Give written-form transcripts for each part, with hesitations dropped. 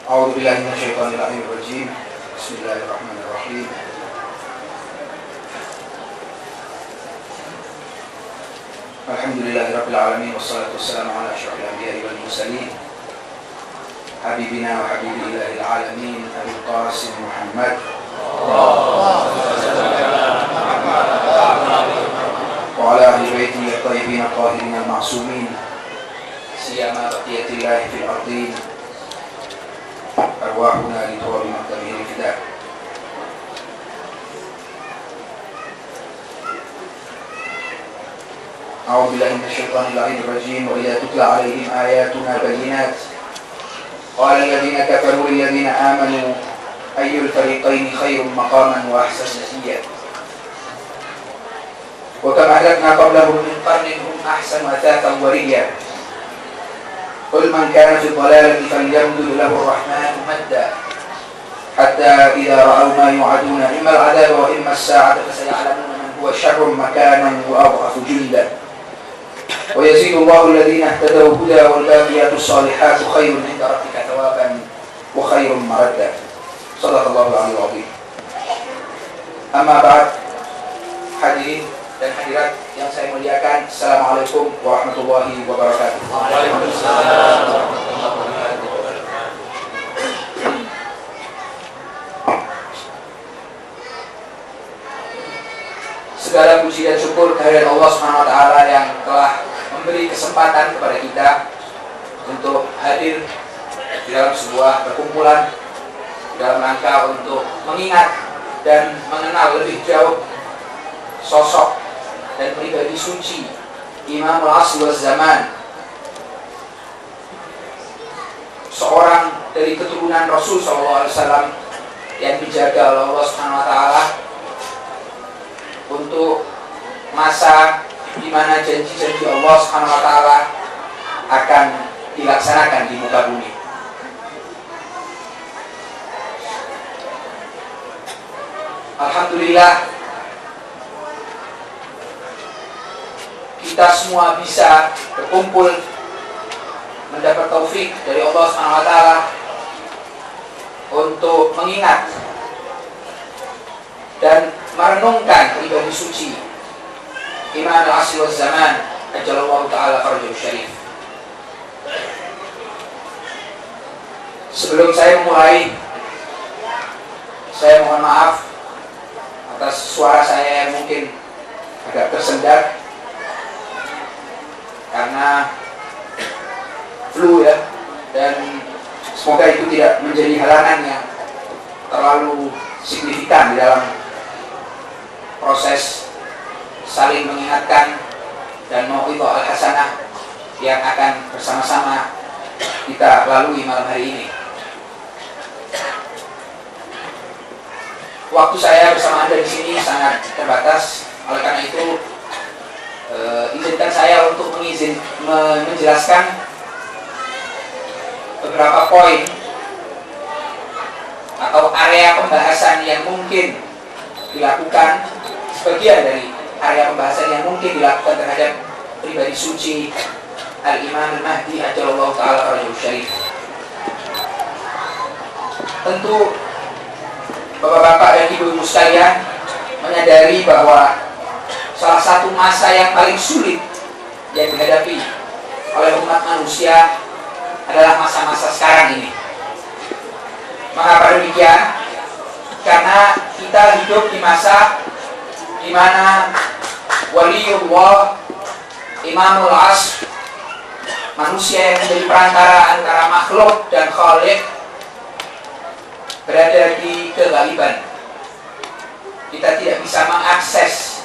أعوذ بالله من الشيطان الرجيم. بسم الله الرحمن الرحيم. الحمد لله رب العالمين والصلاة والسلام على أشرف الأنبياء والمرسلين حبيبنا وحبيب إله العالمين أبي القاسم محمد وعلى أهل بيته الطيبين الطاهرين المعصومين سيما بقية الله في الأرضين أرواحنا لتراب مقدمه الفداء. أعوذ بالله من الشيطان الرجيم. وإذا تتلى عليهم آياتنا بينات قال الذين كفروا للذين آمنوا أي الفريقين خير مقاما وأحسن نتيجة وكم أهلكنا قبلهم من قرن هم أحسن أثاثا ورئيا قل من كان في الضلالة فليمدد له الرحمن مدا حتى إذا رأوا ما يوعدون إما العذاب وإما الساعة فسيعلمون من هو شر مكانا وأضعف جندا ويزيد الله الذين اهتدوا هدى والباقيات الصالحات خير عند ربك ثوابا وخير مردا. صدق الله العلي العظيم. Amma ba'd. Hadirin dan hadirat yang saya muliakan, Assalamualaikum warahmatullahi wabarakatuh. Waalaikumsalam warahmatullahi wabarakatuh. Segala puji dan syukur kehadirat Allah Subhanahu wa taala yang telah memberi kesempatan kepada kita untuk hadir di dalam sebuah perkumpulan dalam rangka untuk mengingat dan mengenal lebih jauh sosok dan pribadi suci Imam al-Asr wal Zaman, seorang dari keturunan Rasul SAW yang dijaga oleh Allah Subhanahu wa taala untuk masa di mana janji-janji Allah Subhanahu wa taala akan dilaksanakan di muka bumi. Alhamdulillah, kita semua bisa berkumpul mendapat taufik dari Allah Subhanahu wa taala untuk mengingat dan merenungkan pribadi suci Imam al-Asr wal Zaman ajallallahu taala farajahu syarif. Sebelum saya memulai, saya mohon maaf atas suara saya yang mungkin agak tersendat karena flu ya, dan semoga itu tidak menjadi halangan yang terlalu signifikan di dalam proses saling mengingatkan dan mau'izah al-hasanah yang akan bersama-sama kita lalui malam hari ini. Waktu saya bersama Anda di sini sangat terbatas, oleh karena itu izinkan saya untuk menjelaskan beberapa poin atau area pembahasan yang mungkin dilakukan, sebagian dari area pembahasan yang mungkin dilakukan terhadap pribadi suci Al-Imam Al-Mahdi ajallallahu ta'ala farajahu syarif. Tentu Bapak-bapak dan ibu-ibu sekalian menyadari bahwa salah satu masa yang paling sulit yang dihadapi oleh umat manusia adalah masa-masa sekarang ini. Mengapa demikian? Karena kita hidup di masa di mana waliullah Imamul Asr, manusia yang menjadi perantara antara makhluk dan khalik, berada di keghaliban. Kita tidak bisa mengakses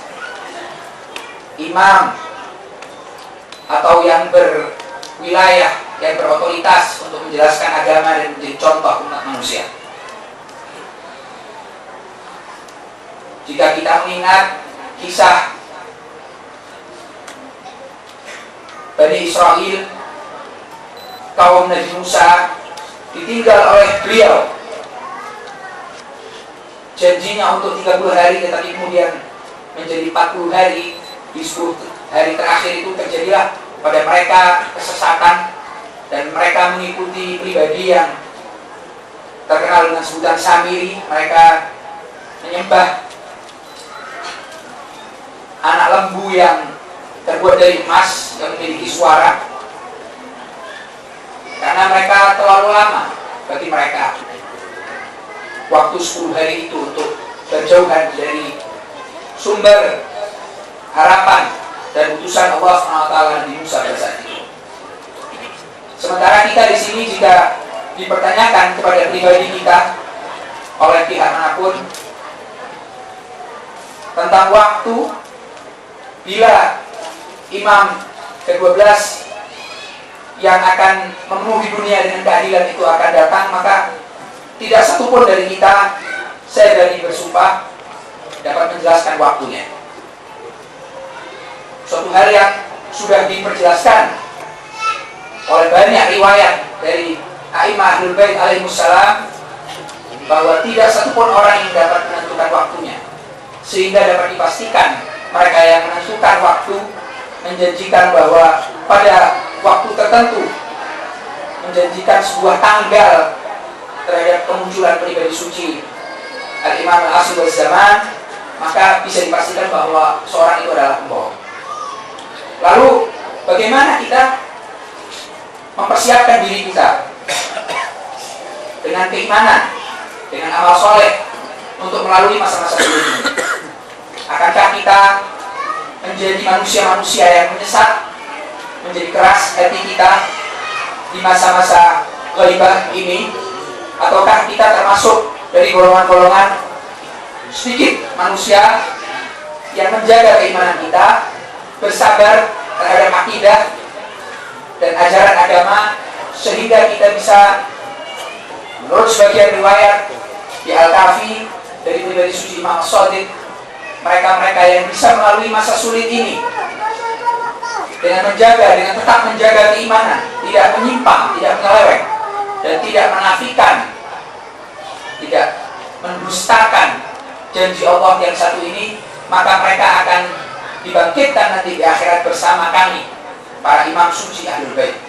imam atau yang berwilayah, yang berotoritas untuk menjelaskan agama dan menjadi contoh umat manusia. Jika kita mengingat kisah Bani Israel, kaum Nabi Musa ditinggal oleh beliau, janjinya untuk 30 hari tetapi kemudian menjadi 40 hari. Di 10 hari terakhir itu terjadilah pada mereka kesesatan dan mereka mengikuti pribadi yang terkenal dengan sebutan Samiri. Mereka menyembah anak lembu yang terbuat dari emas yang memiliki suara, karena mereka terlalu lama bagi mereka waktu 10 hari itu untuk berjauhan dari sumber harapan dan utusan Allah SWT Nabi Musa pada saat itu. Sementara kita di sini jika dipertanyakan kepada pribadi kita oleh pihak manapun tentang waktu, bila imam ke-12 yang akan memenuhi dunia dengan keadilan itu akan datang, maka tidak satupun dari kita, saya berani bersumpah, dapat menjelaskan waktunya. Suatu hal yang sudah diperjelaskan oleh banyak riwayat dari A'imah Ahlul Bait alaihissalam, bahwa tidak satupun orang yang dapat menentukan waktunya, sehingga dapat dipastikan mereka yang menentukan waktu menjanjikan bahwa pada waktu tertentu, menjanjikan sebuah tanggal terhadap kemunculan pribadi suci Al-Imam Al-Asr Zaman, maka bisa dipastikan bahwa seorang itu adalah pembohong. Lalu bagaimana kita mempersiapkan diri kita dengan keimanan, dengan amal soleh untuk melalui masa-masa sulit ini? Akankah kita menjadi manusia-manusia yang menyesat, menjadi keras hati kita di masa-masa ghaibah ini, ataukah kita termasuk dari golongan-golongan sedikit manusia yang menjaga keimanan kita, bersabar terhadap akidah dan ajaran agama, sehingga kita bisa, menurut sebagian riwayat di Al-Kafi dari pribadi suci Imam As-Shadiq, mereka-mereka yang bisa melalui masa sulit ini dengan tetap menjaga keimanan, tidak menyimpang, tidak menyeleweng, dan tidak menafikan, tidak mendustakan janji Allah yang satu ini, maka mereka akan dibangkitkan nanti di akhirat bersama kami, para imam suci Ahlul Bait.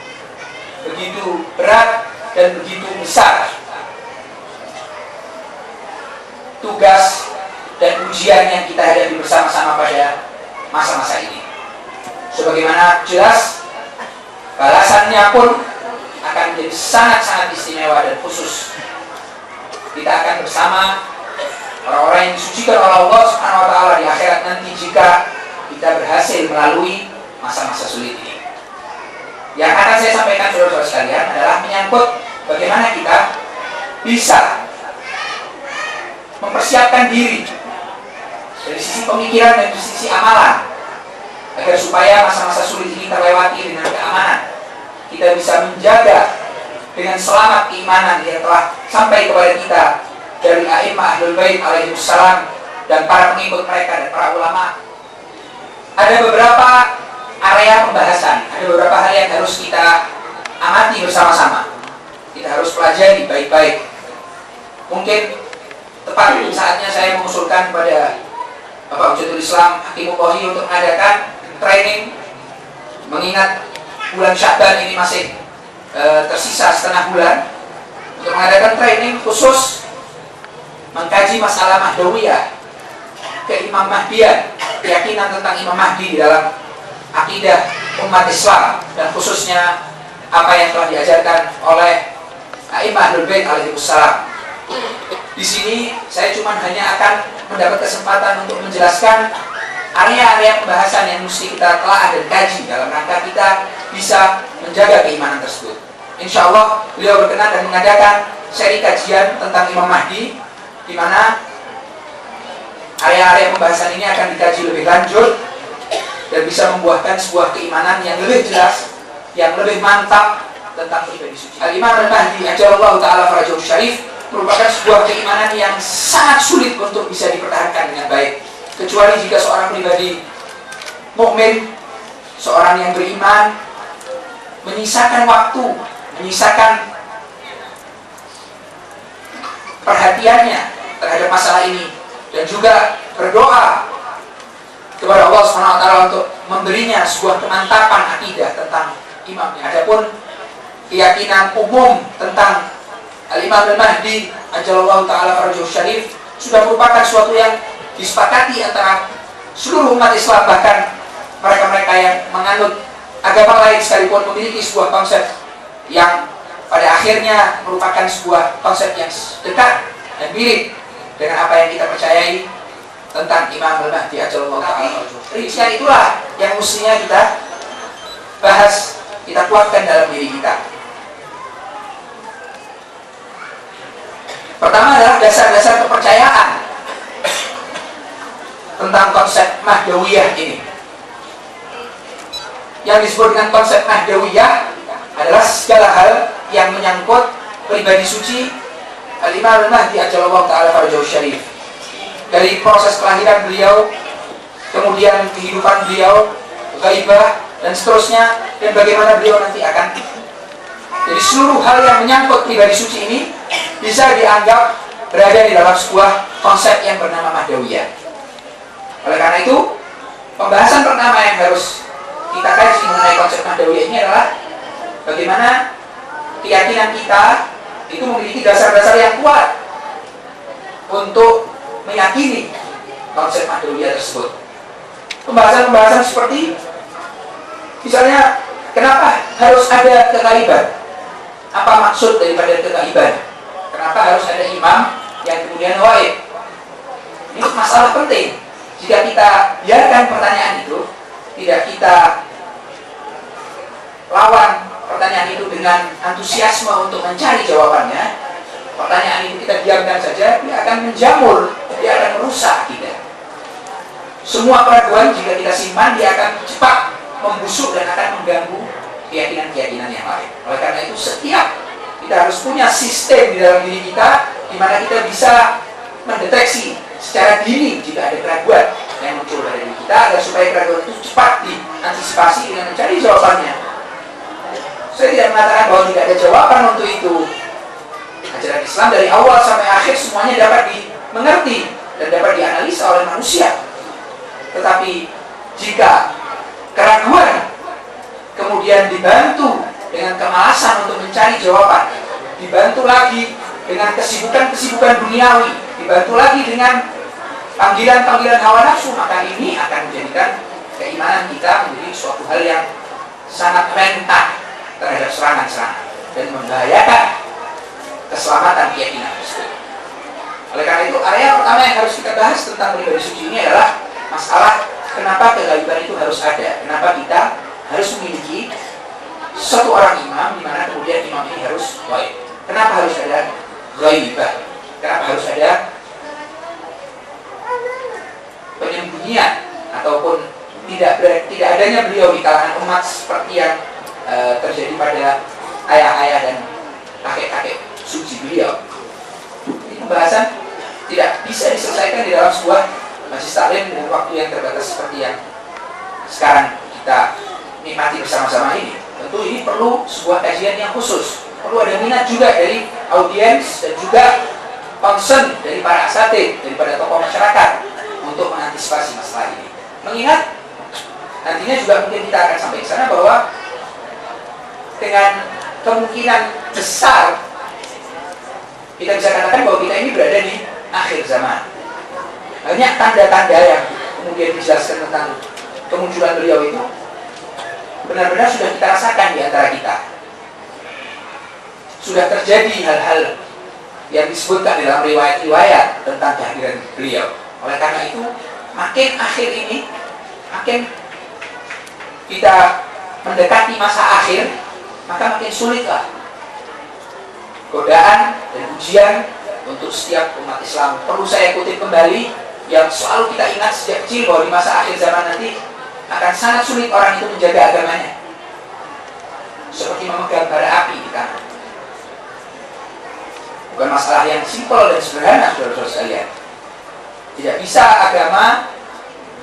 Begitu berat dan begitu besar tugas dan ujian yang kita hadapi bersama-sama pada masa-masa ini. Sebagaimana jelas, balasannya pun akan menjadi sangat-sangat istimewa dan khusus. Kita akan bersama orang-orang yang disucikan oleh Allah Subhanahu wa Ta'ala di akhirat nanti jika kita berhasil melalui masa-masa sulit ini. Yang akan saya sampaikan saudara-saudara sekalian adalah menyangkut bagaimana kita bisa mempersiapkan diri dari sisi pemikiran dan dari sisi amalan, agar supaya masa-masa sulit ini terlewati dengan keamanan. Kita bisa menjaga dengan selamat keimanan yang telah sampai kepada kita dari A'imah Ahlul Bait alaihissalam dan para pengikut mereka dan para ulama. Ada beberapa area pembahasan, ada beberapa hal yang harus kita amati bersama-sama. Kita harus pelajari baik-baik. Mungkin tepat saatnya saya mengusulkan kepada Bapak Hujjatul Islam Hakimullahi untuk mengadakan training, mengingat bulan Sya'ban ini masih tersisa setengah bulan, untuk mengadakan training khusus mengkaji masalah Mahdawiyah, keimam Mahdiyan, keyakinan tentang Imam Mahdi di dalam akidah umat Islam, dan khususnya apa yang telah diajarkan oleh A'imah Ahlul Bait alaihissalam. Di sini saya cuma hanya akan mendapat kesempatan untuk menjelaskan area-area pembahasan yang mesti kita telah dan kaji dalam rangka kita bisa menjaga keimanan tersebut. Insya Allah beliau berkenan dan mengadakan seri kajian tentang Imam Mahdi, di mana area-area pembahasan ini akan dikaji lebih lanjut dan bisa membuahkan sebuah keimanan yang lebih jelas, yang lebih mantap tentang pribadi suci Al-Imam Al-Mahdi ajallahu ta'ala farajahu syarif. Merupakan sebuah keimanan yang sangat sulit untuk bisa dipertahankan dengan baik, kecuali jika seorang pribadi mukmin, seorang yang beriman, menyisakan waktu, menyisakan perhatiannya terhadap masalah ini, dan juga berdoa kepada Allah SWT untuk memberinya sebuah kemantapan akidah tentang imamnya. Adapun keyakinan umum tentang Al-Imam Al-Mahdi ajalallahu ta'ala farajul syarif sudah merupakan suatu yang disepakati antara seluruh umat Islam, bahkan mereka-mereka yang menganut agama lain sekalipun memiliki sebuah konsep yang pada akhirnya merupakan sebuah konsep yang dekat dan mirip dengan apa yang kita percayai tentang Imam Al-Mahdi ajalallahu ta'ala. Rincian itulah yang mestinya kita bahas, kita kuatkan dalam diri kita. Pertama adalah dasar-dasar kepercayaan tentang konsep Mahdawiyah ini. Yang disebut dengan konsep Mahdawiyah adalah segala hal yang menyangkut pribadi suci Al-Imam Al-Mahdi ajalallahu ta'ala farajul syarif. Dari proses kelahiran beliau, kemudian kehidupan beliau, ghaibah, dan seterusnya, dan bagaimana beliau nanti akan. Jadi seluruh hal yang menyangkut pribadi suci ini bisa dianggap berada di dalam sebuah konsep yang bernama Mahdawiyah. Oleh karena itu, pembahasan pertama yang harus kita kaji mengenai konsep Mahdawiyah ini adalah bagaimana keyakinan kita itu memiliki dasar-dasar yang kuat untuk meyakini konsep Mahdawiyah tersebut. Pembahasan-pembahasan seperti misalnya, kenapa harus ada kegaiban? Apa maksud daripada kegaiban? Kenapa harus ada imam yang kemudian ghaib? Ini masalah penting. Jika kita biarkan pertanyaan itu, tidak kita lawan pertanyaan itu dengan antusiasme untuk mencari jawabannya, pertanyaan itu kita diamkan saja, dia akan menjamur, dia akan merusak kita. Semua keraguan jika kita simpan, dia akan cepat membusuk dan akan mengganggu keyakinan-keyakinan yang lain. Oleh karena itu, setiap kita harus punya sistem di dalam diri kita di mana kita bisa mendeteksi secara dini jika ada keraguan yang muncul dari diri kita, agar supaya keraguan itu cepat diantisipasi dengan mencari jawabannya. Saya tidak mengatakan bahwa tidak ada jawaban untuk itu. Ajaran Islam dari awal sampai akhir semuanya dapat dimengerti dan dapat dianalisa oleh manusia. Tetapi jika keraguan kemudian dibantu dengan kemalasan untuk mencari jawaban, dibantu lagi dengan kesibukan-kesibukan duniawi, dibantu lagi dengan panggilan-panggilan hawa nafsu, maka ini akan menjadikan keimanan kita menjadi suatu hal yang sangat rentan terhadap serangan-serangan dan membahayakan keselamatan keyakinan tersebut. Oleh karena itu, area pertama yang harus kita bahas tentang pribadi suci ini adalah masalah kenapa kegaiban itu harus ada, kenapa kita harus memiliki satu orang imam, di mana kemudian imam ini harus ghaib. Kenapa harus ada ghaibah? Kenapa harus ada penyembunyian ataupun tidak adanya beliau di kalangan umat seperti yang terjadi pada ayah-ayah dan kakek-kakek suci beliau? Ini pembahasan tidak bisa diselesaikan di dalam sebuah majelis taklim dengan waktu yang terbatas seperti yang sekarang kita nikmati bersama-sama ini. Tentu ini perlu sebuah kajian yang khusus, perlu ada minat juga dari audiens dan juga concern dari para asatidz, daripada tokoh masyarakat untuk mengantisipasi masalah ini. Mengingat nantinya juga mungkin kita akan sampai ke sana bahwa dengan kemungkinan besar kita bisa katakan bahwa kita ini berada di akhir zaman. Banyak tanda-tanda yang kemudian dijelaskan tentang kemunculan beliau itu benar-benar sudah kita rasakan di antara kita. Sudah terjadi hal-hal yang disebutkan dalam riwayat-riwayat tentang kehadiran beliau. Oleh karena itu, makin akhir ini, makin kita mendekati masa akhir, maka makin sulitlah godaan dan ujian untuk setiap umat Islam. Perlu saya kutip kembali yang selalu kita ingat sejak kecil, bahwa di masa akhir zaman nanti akan sangat sulit orang itu menjaga agamanya, seperti memegang bara api di tangan. Bukan masalah yang simpel dan sederhana, saudara-saudara sekalian. Tidak bisa agama,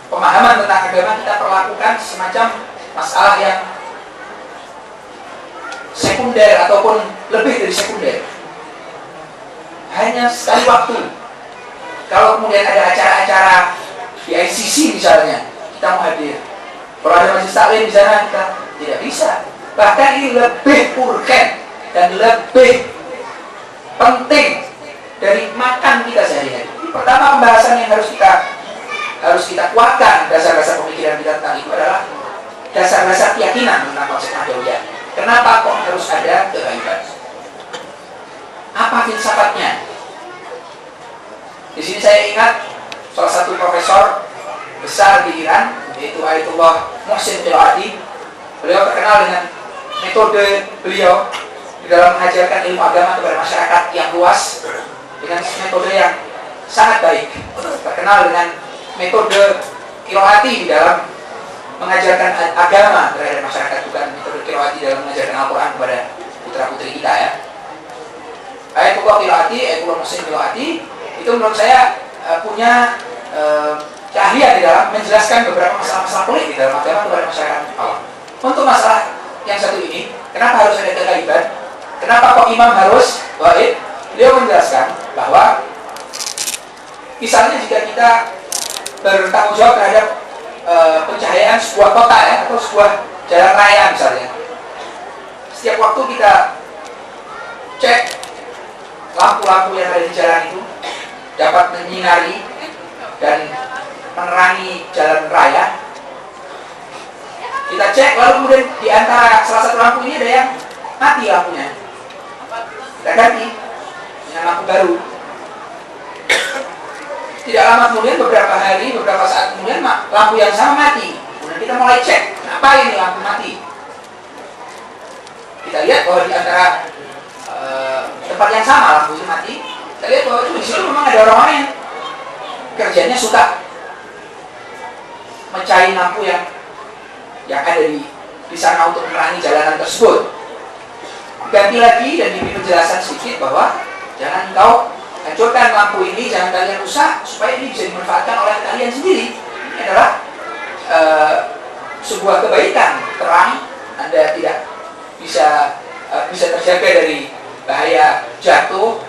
pemahaman tentang agama kita perlakukan semacam masalah yang sekunder ataupun lebih dari sekunder. Hanya sekali waktu. Kalau kemudian ada acara-acara di ICC misalnya, kita mau hadir. Kalau ada majelis taklim di sana, kita tidak bisa. Bahkan ini lebih urgen dan lebih penting dari makan kita sehari-hari. Pertama, pembahasan yang harus kita kuatkan dasar-dasar pemikiran kita tentang itu adalah dasar-dasar keyakinan tentang konsep Ma'nawiyah. Kenapa kok harus ada keghaiban? Apa filsafatnya? Di sini saya ingat salah satu profesor besar di Iran, yaitu Ayatullah Muhsin Qiraati. Beliau terkenal dengan metode beliau di dalam mengajarkan ilmu agama kepada masyarakat yang luas dengan metode yang sangat baik. Terkenal dengan metode Qiraati di dalam mengajarkan agama terhadap masyarakat, bukan metode Qiraati dalam mengajarkan Al-Quran kepada putra-putri kita ya. Ayatullah Qiraati, Ayatullah Muhsin Qiraati itu menurut saya punya keahlian di dalam menjelaskan beberapa masalah-masalah pelik di dalam agama kepada masyarakat awam. Untuk masalah yang satu ini, kenapa harus ada keghaiban? Kenapa kok imam harus gaib? Beliau menjelaskan bahwa misalnya jika kita bertanggung jawab terhadap pencahayaan sebuah kota ya, atau sebuah jalan raya misalnya, setiap waktu kita cek lampu-lampu yang ada di jalan itu dapat menyinari dan menerangi jalan raya. Kita cek, lalu kemudian di antara salah satu lampu ini ada yang mati lampunya, kita ganti dengan lampu baru. Tidak lama kemudian, beberapa hari, beberapa saat kemudian lampu yang sama mati. Kemudian kita mulai cek, kenapa ini lampu mati? Kita lihat bahwa di antara tempat yang sama lampu itu mati. Kita lihat bahwa di situ memang ada orang-orang yang kerjanya suka mencari lampu yang ada di sana untuk menerangi jalanan tersebut. Ganti lagi dan diberi penjelasan sedikit bahwa jangan kau hancurkan lampu ini, jangan kalian rusak, supaya ini bisa dimanfaatkan oleh kalian sendiri. Ini adalah sebuah kebaikan, terang, Anda tidak bisa terjaga dari bahaya jatuh,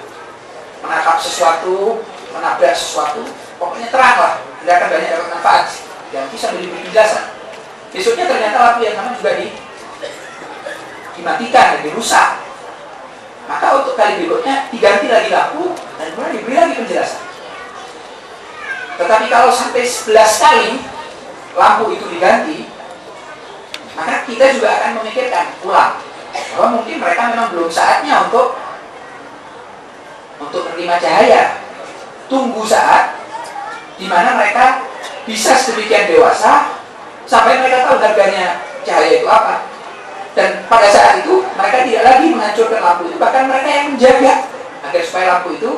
menatap sesuatu, menabrak sesuatu. Pokoknya terang lah, Anda akan banyak dapat manfaat. Dan bisa diberi penjelasan. Besoknya ternyata lampu yang sama juga dimatikan dan dirusak. Maka untuk kali berikutnya diganti lagi lampu dan kemudian diberi lagi penjelasan. Tetapi kalau sampai 11 kali lampu itu diganti, maka kita juga akan memikirkan ulang bahwa mungkin mereka memang belum saatnya untuk menerima cahaya. Tunggu saat di mana mereka bisa sedemikian dewasa sampai mereka tahu harganya cahaya itu apa. Dan pada saat itu mereka tidak lagi menghancurkan lampu itu, bahkan mereka yang menjaga agar supaya lampu itu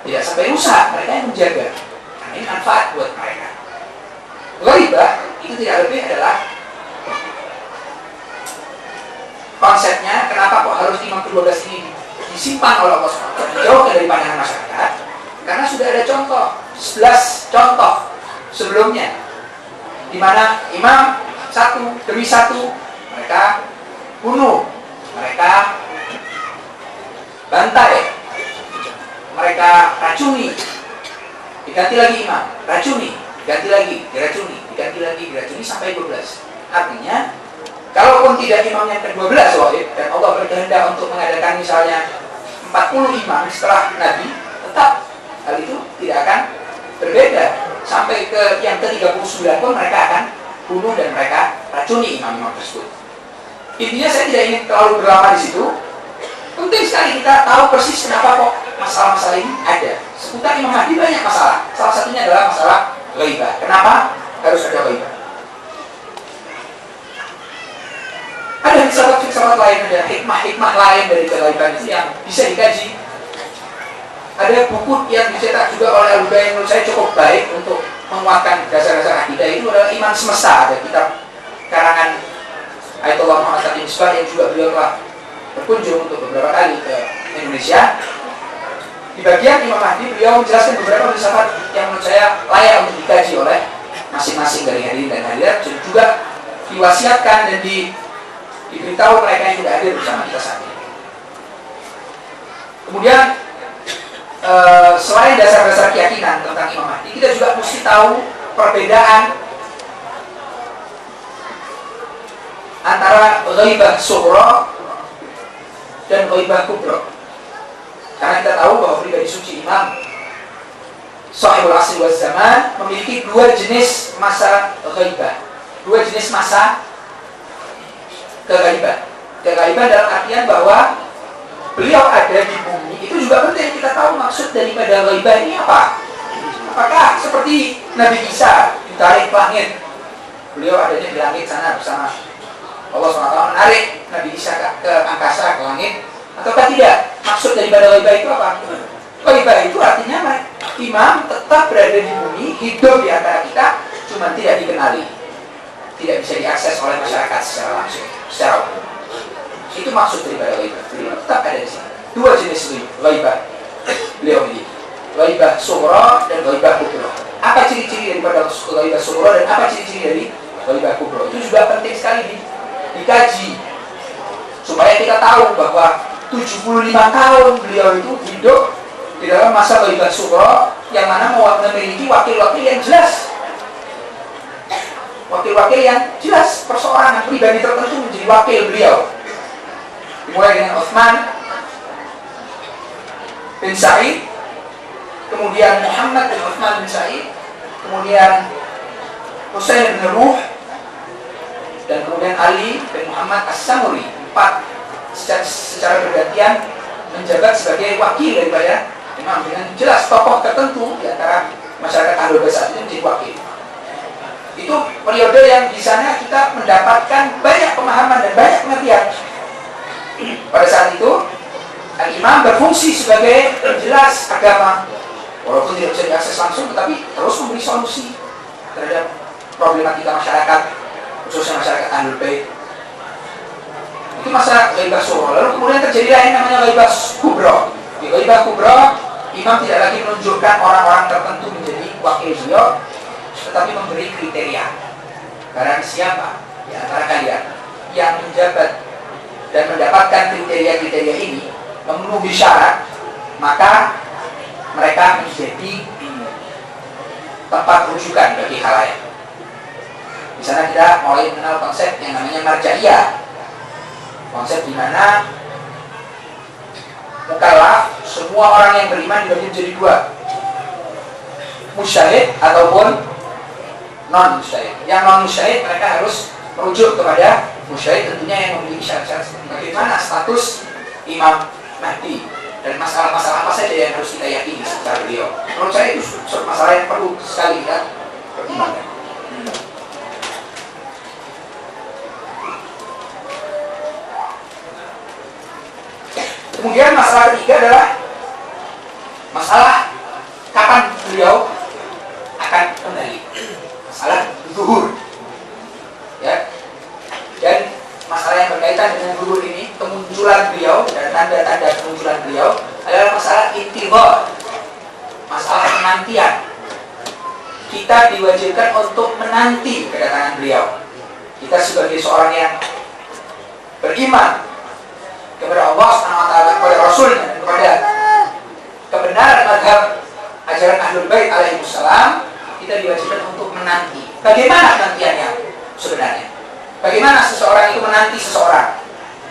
tidak sampai rusak. Mereka yang menjaga, karena ini manfaat buat mereka. Ghaibah itu tidak lebih adalah konsepnya kenapa kok harus imam ke-12 ini disimpan oleh Allah SWT, dijauhkan dari pandangan masyarakat, karena sudah ada contoh 11 contoh sebelumnya di mana imam satu demi satu mereka bunuh, mereka bantai, mereka racuni, diganti lagi imam, racuni, diganti lagi, diracuni, diganti lagi, diracuni sampai 12. Artinya, kalaupun tidak imam yang ke-12 wahid, dan Allah berkehendak untuk mengadakan misalnya 40 imam setelah Nabi, tetap hal itu tidak akan berbeda. Sampai ke yang ke-39 pun mereka akan bunuh dan mereka racuni imam-imam tersebut. Intinya saya tidak ingin terlalu berlama di situ. Penting sekali kita tahu persis kenapa kok masalah-masalah ini ada. Seputar Imam Mahdi banyak masalah. Salah satunya adalah masalah ghaibah. Kenapa harus ada ghaibah? Ada filsafat lain, ada hikmah-hikmah lain dari keghaiban itu yang bisa dikaji. Ada buku yang dicetak juga oleh Al-Huda yang menurut saya cukup baik untuk menguatkan dasar-dasar akidah. Itu adalah Iman Semesta. Ada kitab karangan Ayatullah Muhammad Taqi Misbah yang juga beliau telah berkunjung untuk beberapa kali ke Indonesia. Di bagian Imam Mahdi beliau menjelaskan beberapa filsafat yang menurut saya layak untuk dikaji oleh masing-masing dari hadirin dan hadirat, dan juga diwasiatkan dan diberitahu mereka yang tidak hadir bersama kita saat ini. Kemudian selain dasar-dasar keyakinan tentang Imam Mahdi, kita juga mesti tahu perbedaan antara ghaibah sughra dan ghaibah kubra. Karena kita tahu bahwa pribadi suci Imam Shahibul Asri wal Zaman memiliki dua jenis masa ghaibah, dua jenis masa kegaiban. Kegaiban dalam artian bahwa beliau ada di bumi, itu juga penting kita tahu maksud daripada ghaibah ini apa. Apakah seperti Nabi Isa ditarik ke langit, beliau adanya di langit sana bersama Allah SWT menarik Nabi Isa ke angkasa, ke langit, ataukah tidak? Maksud daripada ghaibah itu apa? Ghaibah itu artinya Imam tetap berada di bumi, hidup di antara kita, cuma tidak dikenali, tidak bisa diakses oleh masyarakat secara langsung, secara umum. Itu maksud daripada ghaibah. Beliau tetap ada di sini. Dua jenis ghaibah beliau miliki, ghaibah sughra dan ghaibah kubra. Apa ciri-ciri daripada ghaibah sughra dan apa ciri-ciri dari ghaibah kubra? Itu juga penting sekali dikaji supaya kita tahu bahwa 75 tahun beliau itu hidup di dalam masa ghaibah sughra yang mana memiliki wakil-wakil yang jelas, wakil-wakil yang jelas, perseorangan pribadi tertentu menjadi wakil beliau, dimulai dengan Utsman bin Sa'id, kemudian Muhammad bin Utsman bin Sa'id, kemudian Husain bin Ruh, dan kemudian Ali bin Muhammad As-Samuri. Empat secara bergantian menjabat sebagai wakil daripada Imam, dengan jelas tokoh tertentu di antara masyarakat Ahlul Bait saat itu menjadi wakil. Itu periode yang di sana kita mendapatkan banyak pemahaman dan banyak pengertian. Pada saat itu Al-Imam berfungsi sebagai penjelas agama, walaupun tidak bisa diakses langsung, tetapi terus memberi solusi terhadap problematika masyarakat, khususnya masyarakat Ahlul Bait. Itu masa ghaibah sughra. Lalu kemudian terjadilah yang namanya ghaibah kubra. Di ghaibah kubra, Imam tidak lagi menunjukkan orang-orang tertentu menjadi wakil beliau, tetapi memberi kriteria. Barang siapa di antara kalian yang menjabat dan mendapatkan kriteria-kriteria ini, memenuhi syarat, maka mereka menjadi tempat rujukan bagi khalayak. Di sana kita mulai mengenal konsep yang namanya marja'iyah, konsep di mana mukallaf, semua orang yang beriman dibagi menjadi dua, musyahid ataupun non musyahid. Yang non musyahid mereka harus merujuk kepada musyahid, tentunya yang memiliki syarat-syarat seperti bagaimana status Imam Mahdi dan masalah-masalah apa saja yang harus kita yakini secara beliau. Menurut saya itu masalah yang perlu sekali kita pertimbangkan. Kemudian masalah ketiga adalah masalah kapan beliau akan kembali, masalah zuhur, ya. Dan masalah yang berkaitan dengan zuhur ini, kemunculan beliau dan tanda-tanda kemunculan beliau adalah masalah intidhar, masalah penantian. Kita diwajibkan untuk menanti kedatangan beliau. Kita sebagai seorang yang beriman kepada Allah SWT, kepada Rasulnya, dan kepada kebenaran madhab ajaran Ahlul Bait alaihissalam, kita diwajibkan untuk menanti. Bagaimana penantiannya sebenarnya? Bagaimana seseorang itu menanti seseorang?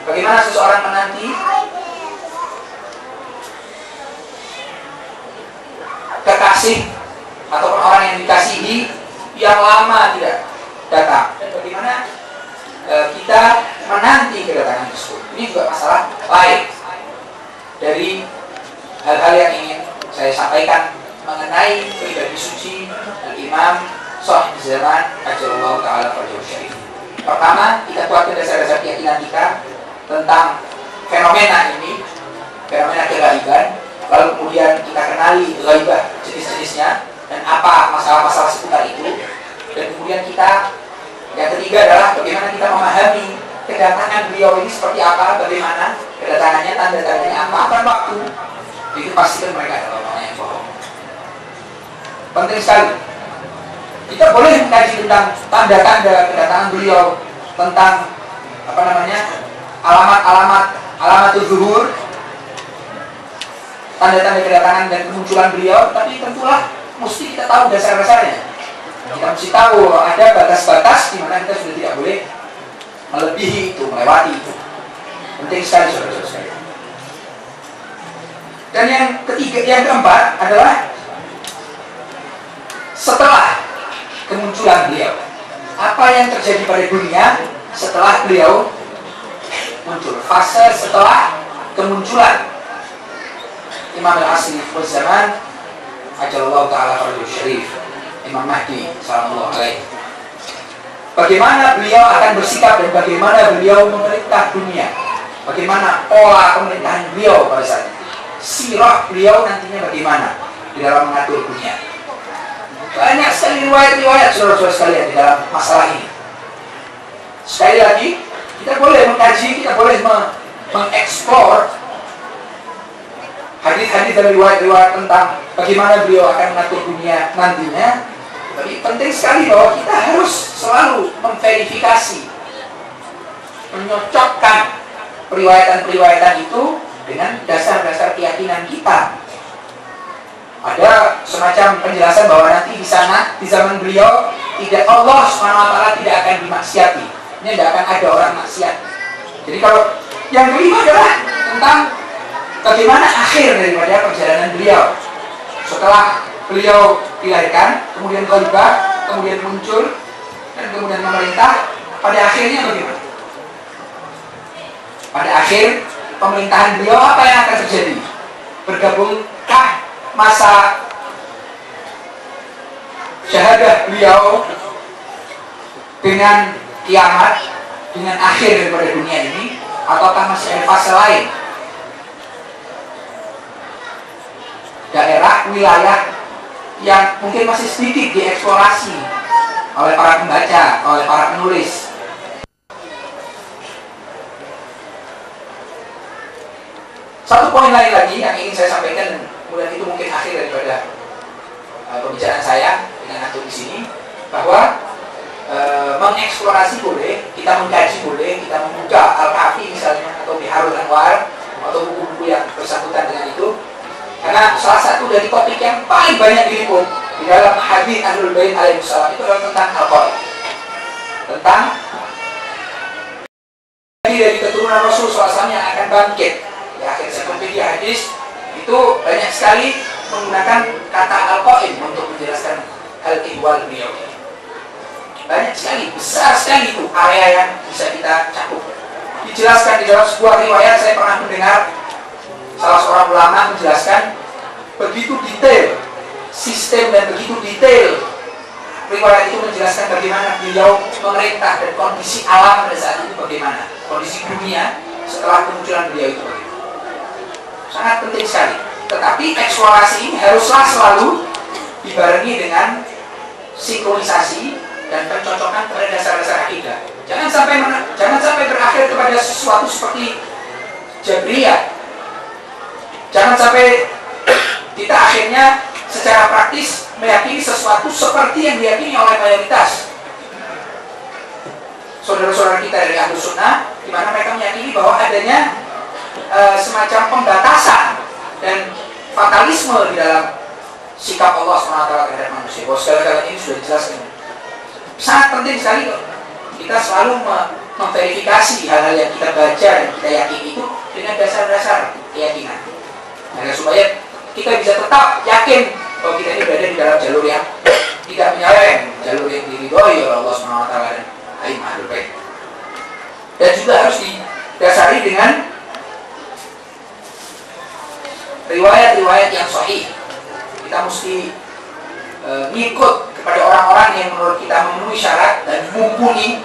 Bagaimana seseorang menanti kekasih ataupun orang yang dikasihi yang lama tidak datang? Dan bagaimana kita menanti kedatangan tersebut? Ini juga masalah lain dari hal-hal yang ingin saya sampaikan mengenai pribadi suci Imam Shahibul Zaman Ajalullah Ta'ala Fardhu Syarif. Pertama, kita kuatkan dasar-dasar keyakinan kita tentang fenomena ini, fenomena keghaiban. Lalu kemudian kita kenali ghaibah, jenis-jenisnya, dan apa masalah-masalah seputar itu. Dan kemudian kita, yang ketiga adalah bagaimana kita memahami kedatangan beliau ini seperti apa, bagaimana kedatangannya, tanda-tandanya apa, kapan waktu. Itu pastikan mereka adalah orang yang bohong. Penting sekali. Kita boleh mengkaji tentang tanda-tanda kedatangan beliau, tentang alamat zuhur, tanda-tanda kedatangan dan kemunculan beliau, tapi tentulah mesti kita tahu dasar-dasarnya. Kita mesti tahu ada batas-batas di mana kita sudah tidak boleh melebihi itu, melewati itu. Penting sekali, saudara-saudara sekalian. Dan yang ketiga, yang keempat adalah setelah kemunculan beliau. Apa yang terjadi pada dunia setelah beliau muncul? Fase setelah kemunculan Imam al-Asri wal Zaman ajallallahu ta'ala farajul syarif, Imam Mahdi sallallahu alaihi. Bagaimana beliau akan bersikap dan bagaimana beliau memerintah dunia, bagaimana pola pemerintahan beliau pada saat itu, sirah beliau nantinya bagaimana di dalam mengatur dunia. Banyak sekali riwayat-riwayat saudara-saudara sekalian di dalam masalah ini. Sekali lagi, kita boleh mengkaji, kita boleh mengeksplor hadis-hadis dan riwayat-riwayat tentang bagaimana beliau akan mengatur dunia nantinya. Tapi penting sekali bahwa kita harus selalu memverifikasi, menyocokkan periwayatan-periwayatan itu dengan dasar-dasar keyakinan kita. Ada semacam penjelasan bahwa nanti di sana, di zaman beliau, tidak, Allah SWT tidak akan dimaksiati. Ini tidak akan ada orang maksiat. Jadi kalau yang kelima adalah tentang bagaimana akhir daripada perjalanan beliau setelah beliau dilahirkan, kemudian khalifah, kemudian muncul, dan kemudian memerintah. Pada akhirnya bagaimana? Pada akhir pemerintahan beliau apa yang akan terjadi? Bergabungkah masa syahadah beliau dengan kiamat, dengan akhir daripada dunia ini, ataukah masih ada fase lain? Daerah, wilayah yang mungkin masih sedikit dieksplorasi oleh para pembaca, oleh para penulis. Satu poin lain lagi yang ingin saya sampaikan, kemudian itu mungkin akhir daripada pembicaraan saya dengan antum di sini, bahwa mengeksplorasi boleh, kita mengkaji boleh, kita membuka Al-Kafi misalnya, atau Biharul Anwar, atau buku-buku yang bersangkutan dengan itu. Karena salah satu dari topik yang paling banyak diliput di dalam hadis Ahlul Bait alaihissalam itu adalah tentang Al-Qaid, tentang dari keturunan Rasul SAW yang akan bangkit di akhir zaman. Di hadis itu banyak sekali menggunakan kata Al-Qaid untuk menjelaskan al-ihwal beliau. Banyak sekali, besar sekali itu area yang bisa kita cakup. Dijelaskan di dalam sebuah riwayat, saya pernah mendengar salah seorang ulama menjelaskan begitu detail sistem dan begitu detail riwayat itu menjelaskan bagaimana beliau memerintah dan kondisi alam pada saat itu bagaimana, kondisi dunia setelah kemunculan beliau itu bagaimana. Sangat penting sekali. Tetapi eksplorasi ini haruslah selalu dibarengi dengan sinkronisasi dan pencocokan pada dasar-dasar akidah. Jangan sampai berakhir kepada sesuatu seperti Jabriyah. Jangan sampai kita akhirnya secara praktis meyakini sesuatu seperti yang diyakini oleh mayoritas saudara-saudara kita dari Ahlus Sunnah, di mana mereka meyakini bahwa adanya semacam pembatasan dan fatalisme di dalam sikap Allah SWT terhadap manusia. Bahwa segala-galanya ini sudah dijelaskan. Sangat penting sekali kita selalu memverifikasi hal-hal yang kita baca dan kita yakini itu dengan dasar-dasar keyakinan. Agar supaya kita bisa tetap yakin bahwa kita ini berada di dalam jalur yang tidak menyeleweng, jalur yang diridhoi oleh Allah SWT dan Ahlul Bait. Dan juga harus didasari dengan riwayat-riwayat yang sahih. Kita mesti ngikut kepada orang-orang yang menurut kita memenuhi syarat dan mumpuni.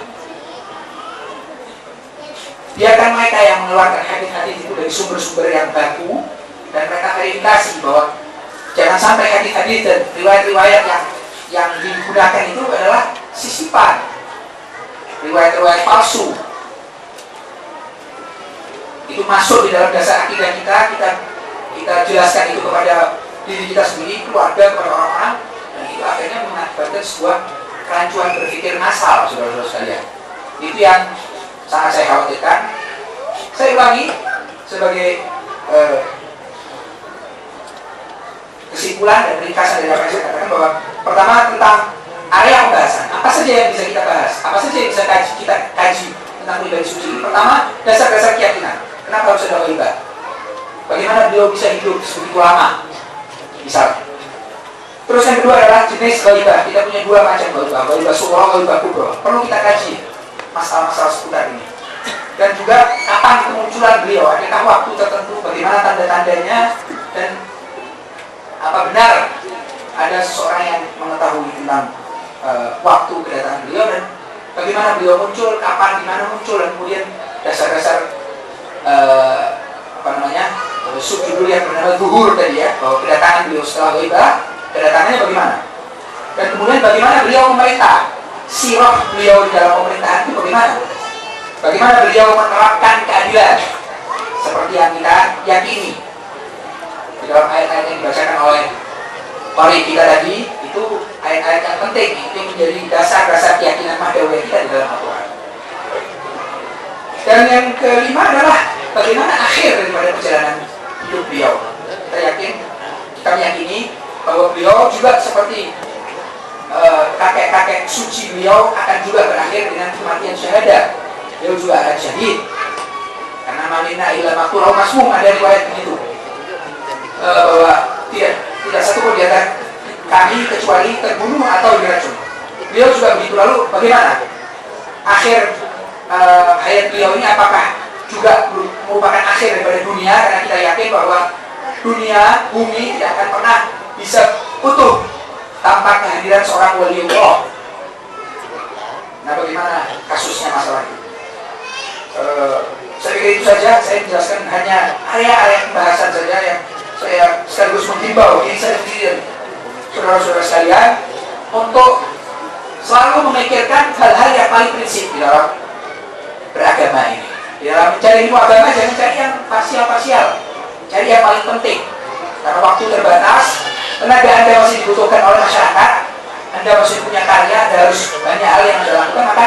Biarkan mereka yang mengeluarkan hadis-hadis itu dari sumber-sumber yang baku, dan mereka verifikasi bahwa jangan sampai hadis-hadis dan riwayat-riwayat yang digunakan itu adalah sisipan, riwayat-riwayat palsu. Itu masuk di dalam dasar akidah kita jelaskan itu kepada diri kita sendiri, keluarga, kepada orang-orang, dan itu akhirnya mengakibatkan sebuah kerancuan berpikir massal, saudara-saudara sekalian. Itu yang sangat saya khawatirkan. Saya ulangi sebagai kesimpulan dan ringkasan dari apa yang saya katakan, bahwa pertama tentang area pembahasan, apa saja yang bisa kita bahas, apa saja yang bisa kita kaji tentang pribadi suci. Pertama, dasar-dasar keyakinan. Kenapa harus ada khalifah? Bagaimana beliau bisa hidup sebegitu lama, misalnya. Terus yang kedua adalah jenis ghaibah. Kita punya dua macam ghaibah, ghaibah sughra, ghaibah kubra. Perlu kita kaji masalah-masalah seputar ini. Dan juga kapan kemunculan beliau, adakah waktu tertentu, bagaimana tanda-tandanya, dan apa benar ada seseorang yang mengetahui tentang waktu kedatangan beliau, dan bagaimana beliau muncul, kapan, di mana muncul, dan kemudian dasar-dasar subjudul yang bernama zuhur tadi ya, bahwa kedatangan beliau setelah ghaibah, kedatangannya bagaimana, dan kemudian bagaimana beliau memerintah, sirah beliau di dalam pemerintahan itu bagaimana beliau menerapkan keadilan seperti yang kita yakini di dalam ayat-ayat yang dibacakan oleh qari kita tadi. Itu ayat-ayat yang penting, itu menjadi dasar-dasar keyakinan mahdawiyah kita di dalam Al-Quran. Dan yang kelima adalah bagaimana akhir daripada perjalanan hidup beliau. Kita meyakini bahwa beliau juga seperti kakek-kakek suci beliau akan juga berakhir dengan kematian syahadat. Beliau juga akan syahid. Karena manina ila maqtul masmum, ada riwayat begitu. Bahwa tidak satu pun di antara kami kecuali terbunuh atau diracun. Beliau juga begitu. Lalu bagaimana akhir hayat beliau ini? Apakah juga merupakan akhir daripada dunia? Karena kita yakin bahwa dunia, bumi tidak akan pernah bisa utuh tanpa kehadiran seorang waliullah. Nah, bagaimana kasusnya masalah ini? Saya pikir itu saja. Saya menjelaskan hanya area-area pembahasan saja yang saya sekaligus menghimbau ini saya sendiri, saudara-saudara sekalian, untuk selalu memikirkan hal-hal yang paling prinsip di dalam beragama ini. Di dalam mencari ilmu agama, jangan cari yang parsial-parsial, cari yang paling penting. Karena waktu terbatas, tenaga Anda masih dibutuhkan oleh masyarakat, Anda masih punya karya, Anda harus banyak hal yang Anda lakukan, maka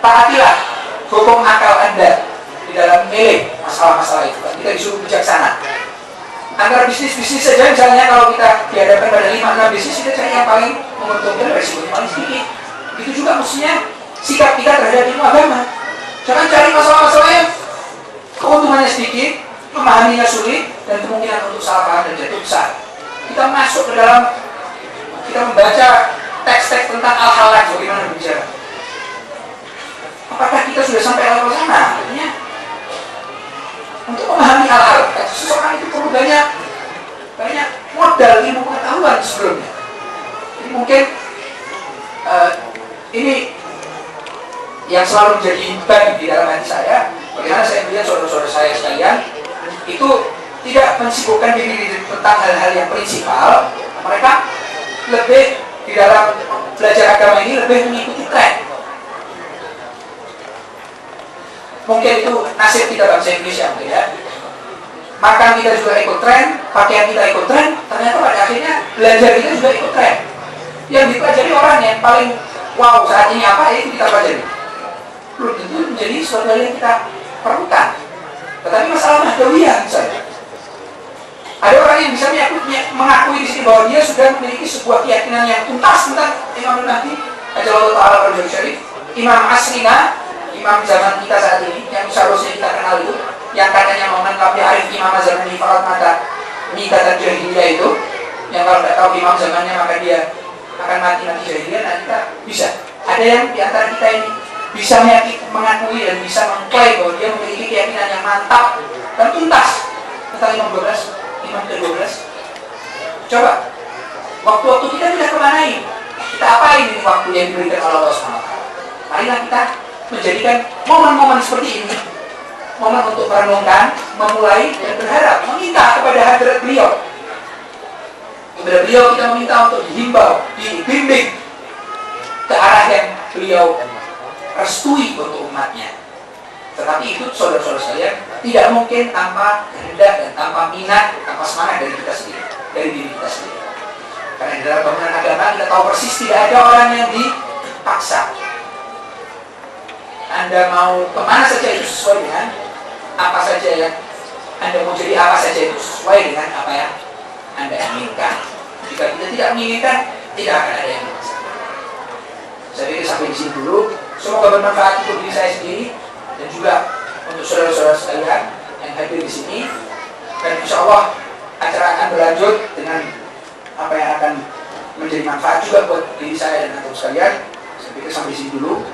taatilah hukum akal Anda di dalam memilih masalah-masalah itu. Kita disuruh bijaksana. Antara bisnis-bisnis saja, misalnya kalau kita dihadapkan pada 5-6 bisnis, kita cari yang paling menguntungkan, resikonya paling sedikit. Itu juga mestinya sikap kita terhadap ilmu agama. Jangan cari masalah-masalah yang keuntungannya sedikit, memahaminya sulit, dan kemungkinan untuk salah paham dan jatuh besar. Kita masuk ke dalam, kita membaca teks-teks tentang al-halal, bagaimana berbicara. Apakah kita sudah sampai level sana? Artinya, untuk memahami hal-hal, seseorang itu perlu banyak modal ilmu pengetahuan sebelumnya. Jadi mungkin ini yang selalu menjadi beban di dalam hati saya. Bagaimana saya melihat saudara-saudara saya sekalian itu tidak mensibukkan diri tentang hal-hal yang prinsipal. Mereka lebih di dalam belajar agama ini lebih mengikuti tren. Mungkin itu nasib kita bangsa Indonesia mungkin ya. Makan kita juga ikut tren, pakaian kita ikut tren, ternyata pada akhirnya belajar kita juga ikut tren. Yang dipelajari orang yang paling wow saat ini apa, itu kita pelajari. Belum tentu menjadi sesuatu yang kita perlukan. Tetapi masalah mahdawiyah misalnya, ada orang yang bisa mengakui di sini bahwa dia sudah memiliki sebuah keyakinan yang tuntas tentang Imam Mahdi, Ajallahu Ta'ala Al Syarif, Imam Asrina, imam zaman kita saat ini, yang seharusnya kita kenal itu, yang katanya mau melengkapi arif imam zaman Farat mata nikatan jahiliyah itu, yang kalau tidak tahu imam zamannya maka dia akan mati jahiliyah. Nah, kita bisa. Ada yang di antara kita ini bisa mengakui dan bisa mengklaim bahwa dia memiliki keyakinan yang mantap dan tuntas tentang imam ke-12. Coba, waktu-waktu kita tidak kemanain, kita apain ini waktu yang diberikan oleh Allah SWT. Marilah kita menjadikan momen-momen seperti ini momen untuk merenungkan, memulai dan berharap, meminta kepada hadirat beliau. Kepada beliau kita meminta untuk dihimbau, dibimbing ke arah yang beliau restui untuk umatnya. Tetapi itu saudara-saudara sekalian tidak mungkin tanpa kehendak dan tanpa minat, tanpa semangat dari kita sendiri, dari diri kita sendiri. Karena di dalam bangunan agama kita tahu persis tidak ada orang yang dipaksa. Anda mau kemana saja itu sesuai dengan apa saja yang Anda mau jadi, apa saja itu sesuai dengan apa yang Anda inginkan. Jika kita tidak menginginkan, tidak akan ada yang memaksa. Saya pikir sampai di sini dulu. Semoga bermanfaat untuk diri saya sendiri dan juga untuk saudara-saudara sekalian yang hadir di di sini, dan insya Allah acara akan berlanjut dengan apa yang akan menjadi manfaat juga buat diri saya dan antum sekalian. Saya pikir sampai sini dulu.